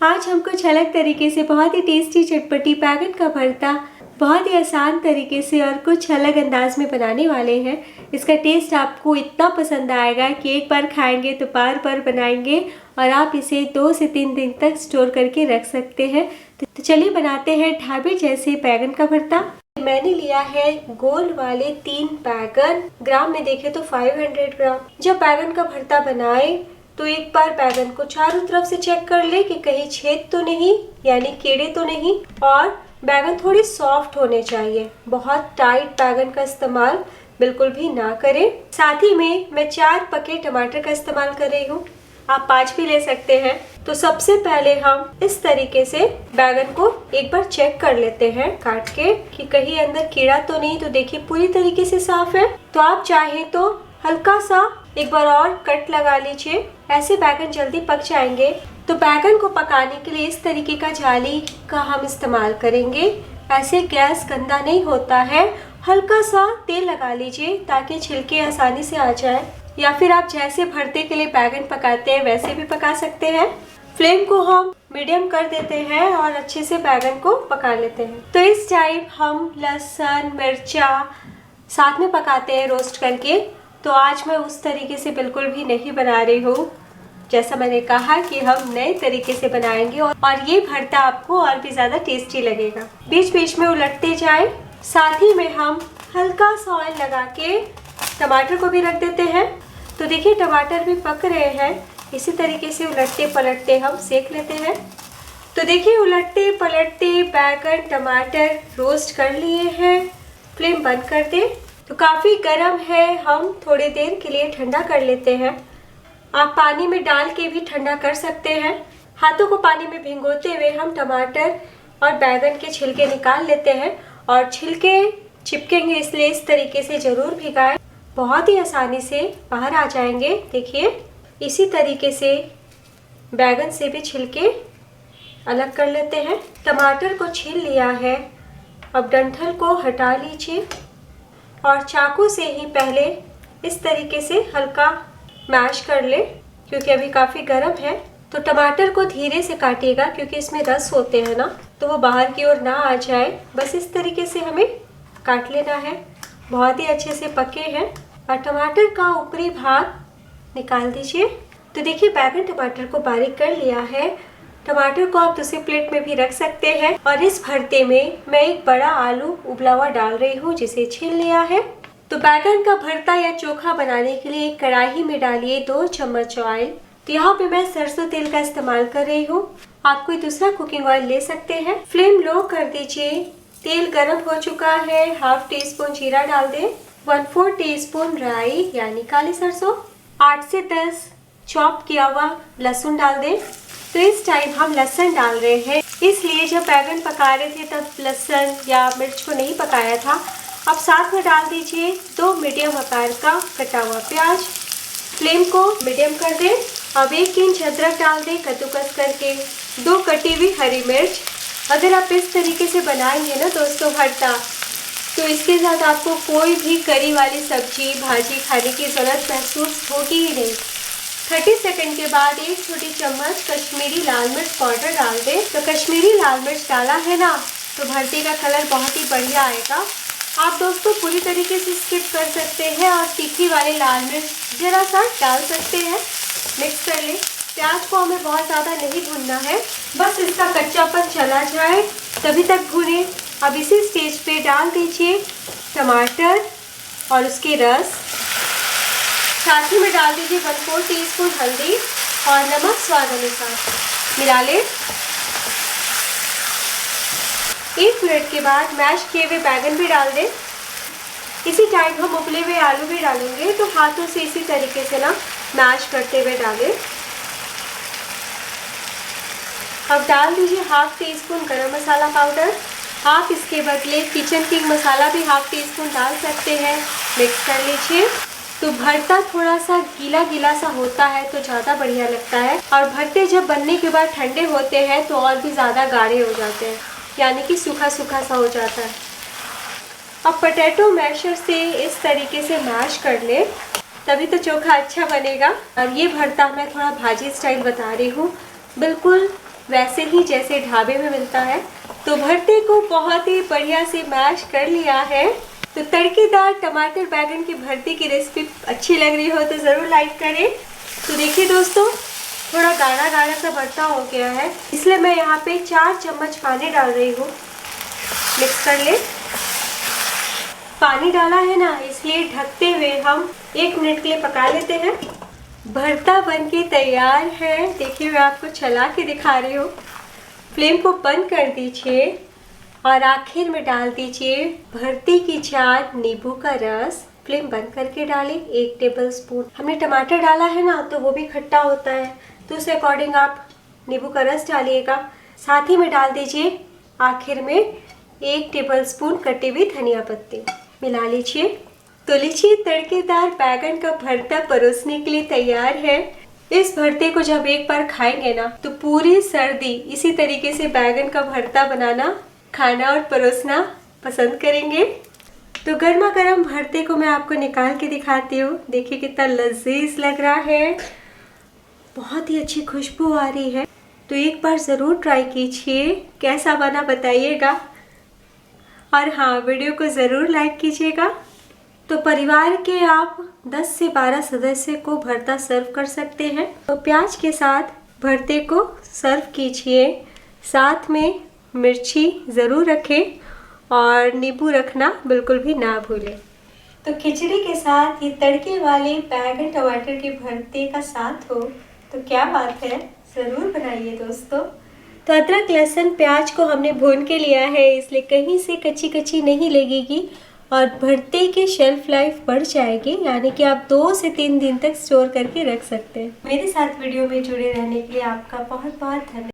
आज हम कुछ अलग तरीके से बहुत ही टेस्टी चटपटी बैगन का भरता बहुत ही आसान तरीके से और कुछ अलग अंदाज में बनाने वाले हैं। इसका टेस्ट आपको इतना पसंद आएगा कि एक बार खाएंगे तो बार बार बनाएंगे और आप इसे 2 से 3 दिन तक स्टोर करके रख सकते हैं। तो चलिए बनाते हैं ढाबे जैसे बैगन का भरता। मैंने लिया है गोल वाले 3 बैगन, ग्राम में देखें तो 500 ग्राम। जब बैगन का भरता बनाए तो एक बार बैगन को चारों तरफ से चेक कर ले कि कहीं छेद तो नहीं, यानी कीड़े तो नहीं, और बैगन थोड़ी सॉफ्ट होने चाहिए। बहुत टाइट बैगन का इस्तेमाल बिल्कुल भी ना करें। साथ ही में मैं 4 पके टमाटर का इस्तेमाल कर रही हूँ, आप 5 भी ले सकते हैं। तो सबसे पहले हम इस तरीके से बैगन को एक बार चेक कर लेते हैं काट के कि कहीं अंदर कीड़ा तो नहीं। तो देखिए पूरी तरीके से साफ है। तो आप चाहें तो हल्का सा एक बार और कट लगा लीजिए, ऐसे बैगन जल्दी पक जाएंगे। तो बैगन को पकाने के लिए इस तरीके का जाली का हम इस्तेमाल करेंगे। ऐसे गैस गंदा नहीं होता है। हल्का सा तेल लगा लीजिए ताकि छिलके आसानी से आ जाए, या फिर आप जैसे भरते के लिए बैगन पकाते हैं वैसे भी पका सकते हैं। फ्लेम को हम मीडियम कर देते हैं और अच्छे से बैगन को पका लेते हैं। तो इस टाइम हम लहसुन मिर्चा साथ में पकाते हैं रोस्ट करके। तो आज मैं उस तरीके से बिल्कुल भी नहीं बना रही हूँ, जैसा मैंने कहा कि हम नए तरीके से बनाएंगे और ये भरता आपको और भी ज़्यादा टेस्टी लगेगा। बीच बीच में उलटते जाए। साथ ही में हम हल्का सा ऑयल लगा के टमाटर को भी रख देते हैं। तो देखिए टमाटर भी पक रहे हैं। इसी तरीके से उलटते पलटते हम सेक लेते हैं। तो देखिए उलटते पलटते बैगन टमाटर रोस्ट कर लिए हैं। फ्लेम बंद कर दें। तो काफ़ी गर्म है, हम थोड़ी देर के लिए ठंडा कर लेते हैं। आप पानी में डाल के भी ठंडा कर सकते हैं। हाथों को पानी में भिगोते हुए हम टमाटर और बैगन के छिलके निकाल लेते हैं, और छिलके चिपकेंगे इसलिए इस तरीके से ज़रूर भिगाएं, बहुत ही आसानी से बाहर आ जाएंगे। देखिए इसी तरीके से बैगन से भी छिलके अलग कर लेते हैं। टमाटर को छील लिया है, अब डंठल को हटा लीजिए और चाकू से ही पहले इस तरीके से हल्का मैश कर ले, क्योंकि अभी काफ़ी गर्म है। तो टमाटर को धीरे से काटिएगा क्योंकि इसमें रस होते हैं ना, तो वो बाहर की ओर ना आ जाए। बस इस तरीके से हमें काट लेना है। बहुत ही अच्छे से पके हैं। और टमाटर का ऊपरी भाग निकाल दीजिए। तो देखिए बैगन टमाटर को बारीक कर लिया है। टमाटर को आप दूसरे प्लेट में भी रख सकते हैं। और इस भरते में मैं एक बड़ा आलू उबला हुआ डाल रही हूँ जिसे छील लिया है। तो बैगन का भरता या चोखा बनाने के लिए एक कढ़ाई में डालिए 2 चम्मच ऑयल। तो यहाँ पे मैं सरसों तेल का इस्तेमाल कर रही हूँ, आप कोई दूसरा कुकिंग ऑयल ले सकते हैं। फ्लेम लो कर दीजिए। तेल गर्म हो चुका है। हाफ टी स्पून जीरा डाल दें, 1/4 टीस्पून राई यानी काली सरसों, 8 से 10 चॉप किया हुआ लहसुन डाल दें। तो इस टाइम हम लहसुन डाल रहे हैं, इसलिए जब बैगन पका रहे थे तब लहसुन या मिर्च को नहीं पकाया था। अब साथ में डाल दीजिए 2 मीडियम आकार का कटा हुआ प्याज। फ्लेम को मीडियम कर दें। अब 1 इंच अदरक डाल दें कद्दूकस करके, 2 कटी हुई हरी मिर्च। अगर आप इस तरीके से बनाएंगे ना दोस्तों भरता, तो इसके साथ आपको कोई भी करी वाली सब्जी भाजी खाने की ज़रूरत महसूस होगी ही नहीं। 30 सेकंड के बाद 1 छोटी चम्मच कश्मीरी लाल मिर्च पाउडर डाल दें। तो कश्मीरी लाल मिर्च डाला है ना, तो भरते का कलर बहुत ही बढ़िया आएगा। आप दोस्तों पूरी तरीके से स्किप कर सकते हैं और तीखी वाली लाल मिर्च जरा सा डाल सकते हैं। मिक्स कर लें। प्याज को हमें बहुत ज़्यादा नहीं भूनना है, बस इसका कच्चापन चला जाए तभी तक भूनें। अब इसी स्टेज पे डाल दीजिए टमाटर और उसके रस। साथ ही में डाल दीजिए 1/4 टीस्पून हल्दी और नमक स्वाद अनुसार, मिला लें। 1 मिनट के बाद मैश किए हुए बैगन भी डाल दें। इसी टाइम हम उबले हुए आलू भी डालेंगे, तो हाथों से इसी तरीके से ना मैश करते हुए डालें। अब डाल दीजिए हाफ टी स्पून गरम मसाला पाउडर। आप इसके बदले किचन किंग मसाला भी हाफ टी स्पून डाल सकते हैं। मिक्स कर लीजिए। तो भरता थोड़ा सा गीला गीला सा होता है तो ज़्यादा बढ़िया लगता है, और भरते जब बनने के बाद ठंडे होते हैं तो और भी ज़्यादा गाढ़े हो जाते हैं, यानी कि सूखा सूखा सा हो जाता है। अब पोटैटो मैशर से इस तरीके से मैश कर ले, तभी तो चोखा अच्छा बनेगा। और ये भरता मैं थोड़ा भाजी स्टाइल बता रही हूँ, बिल्कुल वैसे ही जैसे ढाबे में मिलता है। तो भरते को बहुत ही बढ़िया से मैश कर लिया है। तो तड़केदार टमाटर बैगन की भरते की रेसिपी अच्छी लग रही हो तो ज़रूर लाइक करें। तो देखिए दोस्तों, थोड़ा गाढ़ा गाढ़ा सा भरता हो गया है, इसलिए मैं यहाँ पे 4 चम्मच पानी डाल रही हूँ। मिक्स कर ले। पानी डाला है ना, इसलिए ढकते हुए हम 1 मिनट के लिए पका लेते हैं। भरता बनके तैयार है। देखिए मैं आपको चला के दिखा रही हूँ। फ्लेम को बंद कर दीजिए और आखिर में डाल दीजिए भरते की चाट नींबू का रस। फ्लेम बंद करके डालें। 1 टेबलस्पून हमने टमाटर डाला है ना, तो वो भी खट्टा होता है, तो उस अकॉर्डिंग आप नींबू का रस डालिएगा। साथ ही में डाल दीजिए आखिर में 1 टेबलस्पून कटी हुई धनिया पत्ती। मिला लीजिए। तो लीजिए, तड़केदार बैगन का भरता परोसने के लिए तैयार है। इस भरते को जब एक बार खाएंगे ना, तो पूरी सर्दी इसी तरीके से बैगन का भरता बनाना, खाना और परोसना पसंद करेंगे। तो गर्मा गर्म भरते को मैं आपको निकाल के दिखाती हूँ। देखिए कितना लजीज लग रहा है, बहुत ही अच्छी खुशबू आ रही है। तो एक बार ज़रूर ट्राई कीजिए, कैसा बना बताइएगा। और हाँ, वीडियो को ज़रूर लाइक कीजिएगा। तो परिवार के आप 10 से 12 सदस्य को भरता सर्व कर सकते हैं। तो प्याज के साथ भरते को सर्व कीजिए। साथ में मिर्ची ज़रूर रखें और नींबू रखना बिल्कुल भी ना भूलें। तो खिचड़ी के साथ ये तड़के वाले बैगन टमाटर के भरते का साथ हो तो क्या बात है, ज़रूर बनाइए दोस्तों। तो अदरक लहसुन प्याज को हमने भून के लिया है, इसलिए कहीं से कच्ची कच्ची नहीं लगेगी और भरते की शेल्फ लाइफ बढ़ जाएगी, यानी कि आप 2 से 3 दिन तक स्टोर करके रख सकते हैं। मेरे साथ वीडियो में जुड़े रहने के लिए आपका बहुत बहुत धन्यवाद।